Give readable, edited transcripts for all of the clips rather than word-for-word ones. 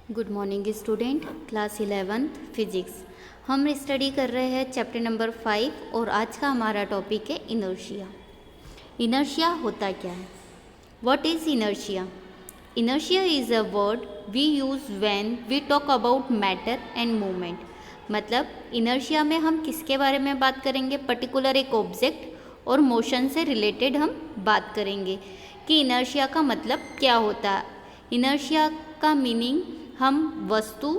Good morning student, class 11th physics. हम study कर रहे हैं चैप्टर नंबर 5 और आज का हमारा टॉपिक है इनर्शिया। इनर्शिया होता क्या है? What is inertia? Inertia is a word we use when we talk about matter and movement. मतलब इनर्शिया में हम किसके बारे में बात करेंगे? पर्टिकुलर एक ऑब्जेक्ट और मोशन से रिलेटेड हम बात करेंगे कि इनर्शिया का मतलब क्या होता है। इनर्शिया का मीनिंग हम वस्तु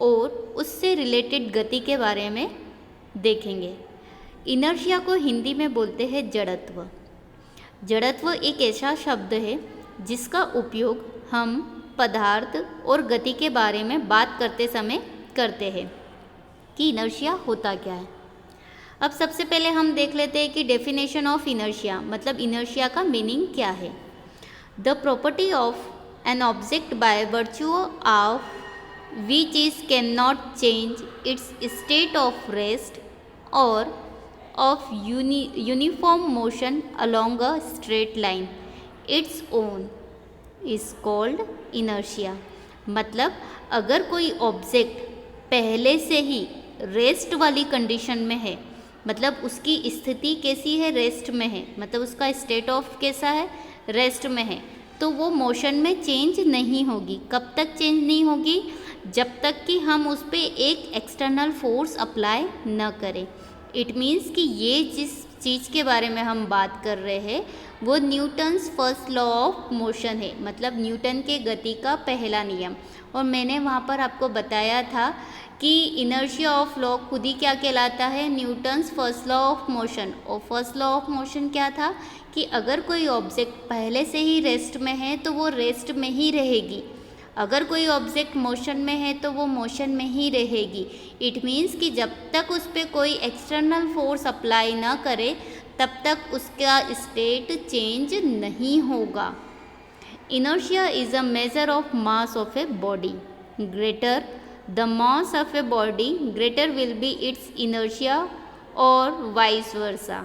और उससे रिलेटेड गति के बारे में देखेंगे। इनर्शिया को हिंदी में बोलते हैं जड़त्व। जड़त्व एक ऐसा शब्द है जिसका उपयोग हम पदार्थ और गति के बारे में बात करते समय करते हैं कि इनर्शिया होता क्या है। अब सबसे पहले हम देख लेते हैं कि डेफिनेशन ऑफ इनर्शिया, मतलब इनर्शिया का मीनिंग क्या है। The property of an object by virtue of which it cannot change its state of rest or of uniform motion along a straight line its own is called inertia। मतलब अगर कोई object पहले से ही rest वाली condition में है, मतलब उसकी स्थिति कैसी है? रेस्ट में है, मतलब उसका स्टेट ऑफ कैसा है? रेस्ट में है, तो वो मोशन में चेंज नहीं होगी। कब तक चेंज नहीं होगी? जब तक कि हम उस पर एक एक्सटर्नल फोर्स अप्लाई न करें। इट मीन्स कि ये जिस चीज़ के बारे में हम बात कर रहे हैं वो Newton's first law of motion है, मतलब न्यूटन के गति का पहला नियम। और मैंने वहाँ पर आपको बताया था कि इनर्शिया ऑफ लॉ खुद ही क्या कहलाता है? Newton's first law of motion. और फर्स्ट लॉ ऑफ मोशन क्या था कि अगर कोई ऑब्जेक्ट पहले से ही रेस्ट में है तो वो रेस्ट में ही रहेगी, अगर कोई ऑब्जेक्ट मोशन में है तो वो मोशन में ही रहेगी। इट मीन्स कि जब तक उस पर कोई एक्सटर्नल फोर्स अप्लाई ना करे तब तक उसका स्टेट चेंज नहीं होगा। Inertia is a measure of mass of a body. Greater the mass of a body greater will be it's inertia और वाइस वर्सा।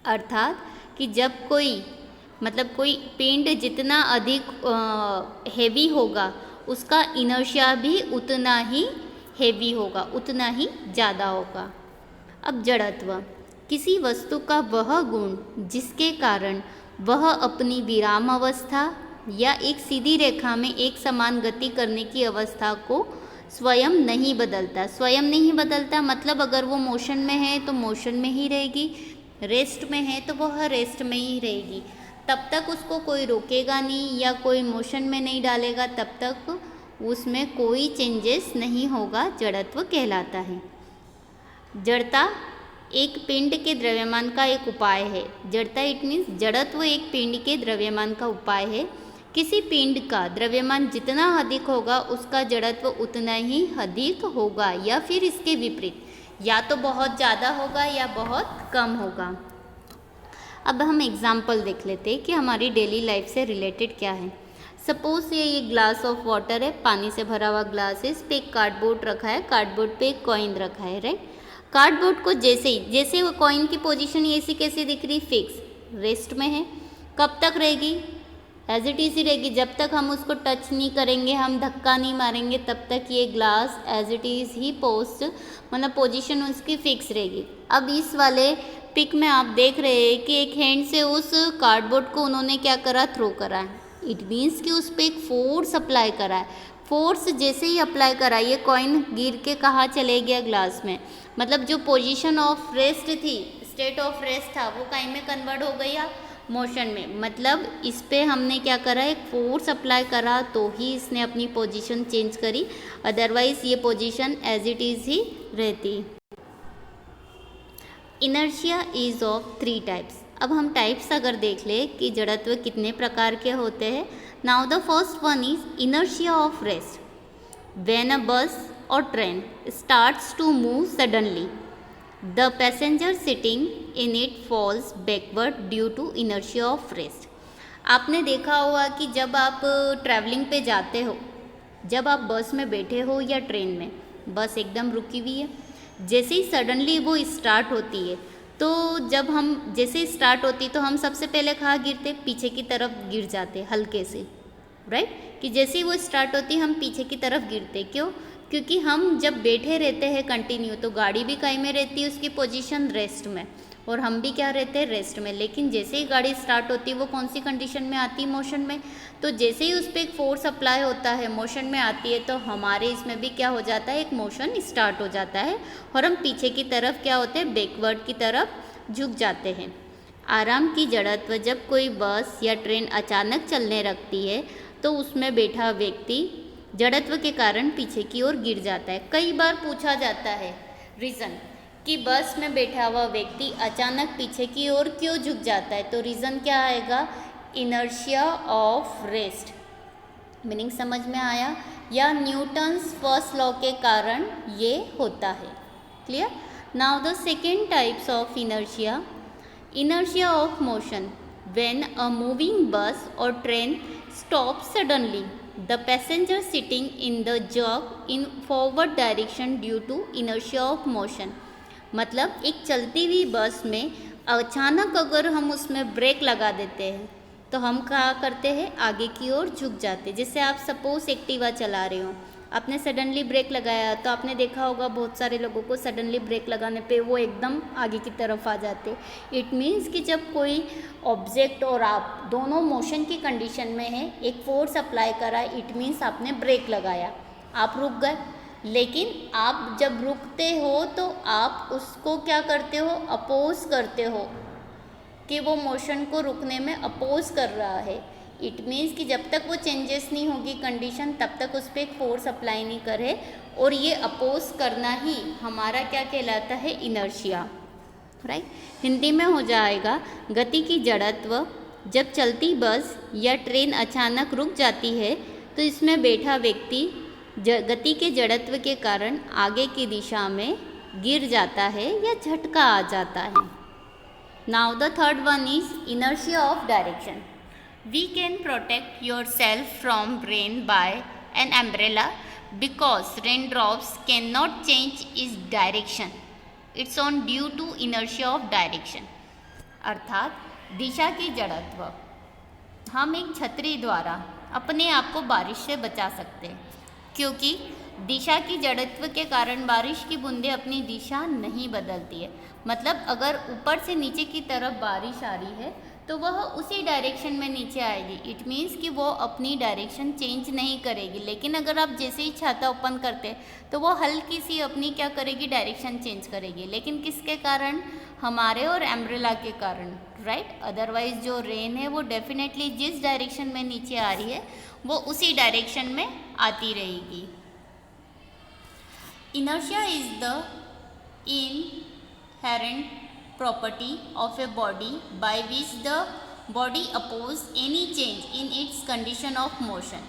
अर्थात कि जब कोई पिंड जितना अधिक हेवी होगा उसका इनर्शिया भी उतना ही हेवी होगा, उतना ही ज़्यादा होगा। अब जड़त्व किसी वस्तु का वह गुण जिसके कारण वह अपनी विराम अवस्था या एक सीधी रेखा में एक समान गति करने की अवस्था को स्वयं नहीं बदलता। स्वयं नहीं बदलता मतलब अगर वो मोशन में है तो मोशन में ही रहेगी, रेस्ट में है तो वह रेस्ट में ही रहेगी। तब तक उसको कोई रोकेगा नहीं या कोई मोशन में नहीं डालेगा, तब तक उसमें कोई चेंजेस नहीं होगा। जड़त्व कहलाता है। जड़ता एक पिंड के द्रव्यमान का एक उपाय है। जड़ता इट मीन्स जड़त्व एक पिंड के द्रव्यमान का उपाय है। किसी पिंड का द्रव्यमान जितना अधिक होगा उसका जड़त्व उतना ही अधिक होगा, या फिर इसके विपरीत, या तो बहुत ज़्यादा होगा या बहुत कम होगा। अब हम एग्जाम्पल देख लेते हैं कि हमारी डेली लाइफ से रिलेटेड क्या है। सपोज ये ग्लास ऑफ वाटर है, पानी से भरा हुआ ग्लास है, इस पर एक कार्डबोर्ड रखा है, कार्डबोर्ड पे एक कॉइन रखा है, राइट। कार्डबोर्ड को जैसे वो कॉइन की पोजीशन ऐसी कैसी दिख रही? फिक्स, रेस्ट में है। कब तक रहेगी? एज इट इज़ ही रहेगी। जब तक हम उसको टच नहीं करेंगे, हम धक्का नहीं मारेंगे, तब तक ये ग्लास एज इट इज़ ही मतलब पोजीशन उसकी फिक्स रहेगी। अब इस वाले पिक में आप देख रहे हैं कि एक हैंड से उस कार्डबोर्ड को उन्होंने क्या करा? थ्रो करा है। इट मीन्स कि उस पर एक फोर्स अप्लाई करा है। फोर्स जैसे ही अप्लाई करा ये कॉइन गिर के कहाँ चले गया? ग्लास में। मतलब जो पोजीशन ऑफ रेस्ट थी, स्टेट ऑफ रेस्ट था, वो कहीं में कन्वर्ट हो गया मोशन में। मतलब इस पे हमने क्या करा? एक फोर्स अप्लाई करा तो ही इसने अपनी पोजीशन चेंज करी, अदरवाइज ये पोजीशन एज इट इज़ ही रहती। Inertia is of 3 types. अब हम टाइप्स अगर देख ले कि जड़त्व कितने प्रकार के होते हैं। Now the first one is inertia of rest. When a bus और train starts to move suddenly the passenger sitting in it falls backward due to inertia of rest. आपने देखा होगा कि जब आप ट्रैवलिंग पे जाते हो, जब आप बस में बैठे हो या ट्रेन में, बस एकदम रुकी हुई है, जैसे ही सडनली वो स्टार्ट होती है तो जब हम जैसे स्टार्ट होती तो हम सबसे पहले कहाँ गिरते? पीछे की तरफ गिर जाते हल्के से, राइट, कि जैसे ही वो स्टार्ट होती है हम पीछे की तरफ गिरते। क्यों? क्योंकि हम जब बैठे रहते हैं कंटिन्यू तो गाड़ी भी कहीं में रहती है उसकी पोजीशन रेस्ट में, और हम भी क्या रहते हैं रेस्ट में। लेकिन जैसे ही गाड़ी स्टार्ट होती है वो कौन सी कंडीशन में आती है? मोशन में। तो जैसे ही उस पर एक फोर्स अप्लाई होता है, मोशन में आती है, तो हमारे इसमें भी क्या हो जाता है? एक मोशन स्टार्ट हो जाता है और हम पीछे की तरफ क्या होते हैं? बैकवर्ड की तरफ झुक जाते हैं। आराम की जड़त्व, जब कोई बस या ट्रेन अचानक चलने लगती है तो उसमें बैठा व्यक्ति जड़त्व के कारण पीछे की ओर गिर जाता है। कई बार पूछा जाता है रीज़न कि बस में बैठा हुआ व्यक्ति अचानक पीछे की ओर क्यों झुक जाता है, तो रीज़न क्या आएगा? Inertia of rest. मीनिंग समझ में आया? या न्यूटन्स फर्स्ट लॉ के कारण ये होता है। Clear? Now the second types of inertia, inertia of motion. When a moving bus or train stops suddenly, the passenger sitting in the jog in forward direction due to inertia of motion. मतलब एक चलती हुई बस में अचानक अगर हम उसमें ब्रेक लगा देते हैं तो हम क्या करते हैं? आगे की ओर झुक जाते हैं। जैसे आप सपोज एक्टिवा चला रहे हो, आपने सडनली ब्रेक लगाया तो आपने देखा होगा बहुत सारे लोगों को सडनली ब्रेक लगाने पे वो एकदम आगे की तरफ आ जाते। इट मीन्स कि जब कोई ऑब्जेक्ट और आप दोनों मोशन की कंडीशन में है, एक फोर्स अप्लाई करा, इट मीन्स आपने ब्रेक लगाया, आप रुक गए। लेकिन आप जब रुकते हो तो आप उसको क्या करते हो? अपोज करते हो कि वो मोशन को रुकने में अपोज कर रहा है। इट मीन्स कि जब तक वो चेंजेस नहीं होगी कंडीशन तब तक उस पर एक फोर्स अप्लाई नहीं करे, और ये अपोज करना ही हमारा क्या कहलाता है? इनर्शिया। राइट, हिंदी में हो जाएगा गति की जड़त्व। जब चलती बस या ट्रेन अचानक रुक जाती है तो इसमें बैठा व्यक्ति गति के जड़त्व के कारण आगे की दिशा में गिर जाता है या झटका आ जाता है। Now the third one is inertia of direction. We can protect yourself from rain by an umbrella because raindrops cannot change its direction. It's on due to inertia of direction. अर्थात दिशा की जड़त्व, हम एक छतरी द्वारा अपने आप को बारिश से बचा सकते हैं, क्योंकि दिशा की जड़त्व के कारण बारिश की बूंदें अपनी दिशा नहीं बदलती है। मतलब अगर ऊपर से नीचे की तरफ बारिश आ रही है तो वह उसी डायरेक्शन में नीचे आएगी। इट मीन्स कि वो अपनी डायरेक्शन चेंज नहीं करेगी। लेकिन अगर आप जैसे ही छाता ओपन करते तो वो हल्की सी अपनी क्या करेगी? डायरेक्शन चेंज करेगी। लेकिन किसके कारण? हमारे और एम्ब्रेला के कारण, राइट। अदरवाइज जो रेन है वो डेफिनेटली जिस डायरेक्शन में नीचे आ रही है वो उसी डायरेक्शन में आती रहेगी। Inertia is the inherent property of a body by which the body oppose any change in its condition of motion.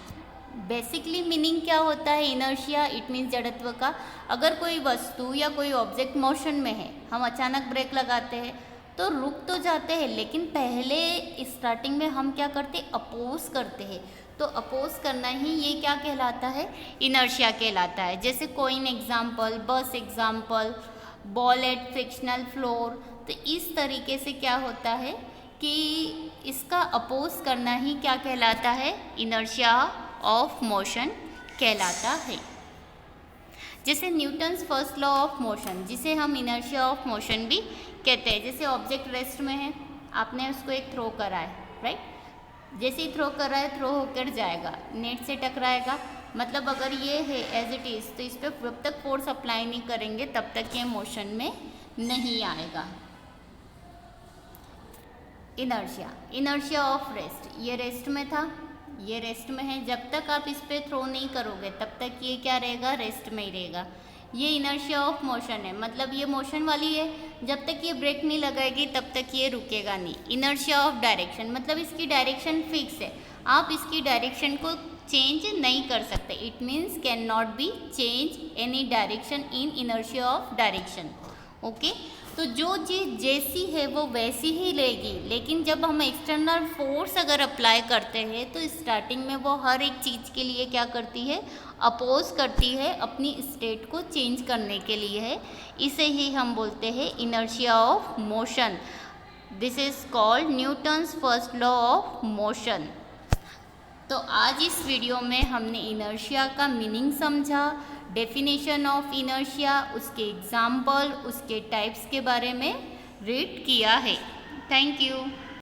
Basically meaning क्या होता है इनर्शिया? इट मीन्स जड़त्व का। अगर कोई वस्तु या कोई ऑब्जेक्ट मोशन में है, हम अचानक ब्रेक लगाते हैं तो रुक तो जाते हैं, लेकिन पहले स्टार्टिंग में हम क्या करते? अपोज करते हैं। तो अपोज करना ही ये क्या कहलाता है? इनर्शिया कहलाता है। जैसे coin example, bus example, ball at frictional floor. तो इस तरीके से क्या होता है कि इसका अपोज करना ही क्या कहलाता है? इनर्शिया ऑफ मोशन कहलाता है। जैसे Newton's first law of motion, जिसे हम इनर्शिया ऑफ मोशन भी कहते हैं। जैसे ऑब्जेक्ट रेस्ट में है, आपने उसको एक थ्रो करा है, राइट। जैसे ही थ्रो कर रहा है, थ्रो होकर जाएगा, नेट से टकराएगा। मतलब अगर ये है एज इट इज़ तो इस पर जब तक फोर्स अप्लाई नहीं करेंगे तब तक ये मोशन में नहीं आएगा। इनर्शिया ऑफ रेस्ट, ये रेस्ट में था, ये रेस्ट में है। जब तक आप इस पर थ्रो नहीं करोगे तब तक ये क्या रहेगा? रेस्ट में ही रहेगा। ये इनर्शिया ऑफ मोशन है, मतलब ये मोशन वाली है, जब तक ये ब्रेक नहीं लगाएगी तब तक ये रुकेगा नहीं। इनर्शिया ऑफ डायरेक्शन, मतलब इसकी डायरेक्शन फिक्स है, आप इसकी डायरेक्शन को चेंज नहीं कर सकते। It means can not be change any direction in inertia of direction. Okay, तो जो चीज़ जैसी है वो वैसी ही रहेगी, लेकिन जब हम एक्सटर्नल फोर्स अगर अप्लाई करते हैं तो स्टार्टिंग में वो हर एक चीज़ के लिए क्या करती है? अपोज करती है, अपनी स्टेट को चेंज करने के लिए है। इसे ही हम बोलते हैं inertia of motion. This is called Newton's first law of motion. तो तो आज इस वीडियो में हमने इनर्शिया का मीनिंग समझा, डेफिनेशन ऑफ इनर्शिया, उसके एग्जाम्पल, उसके टाइप्स के बारे में रीड किया है। Thank you.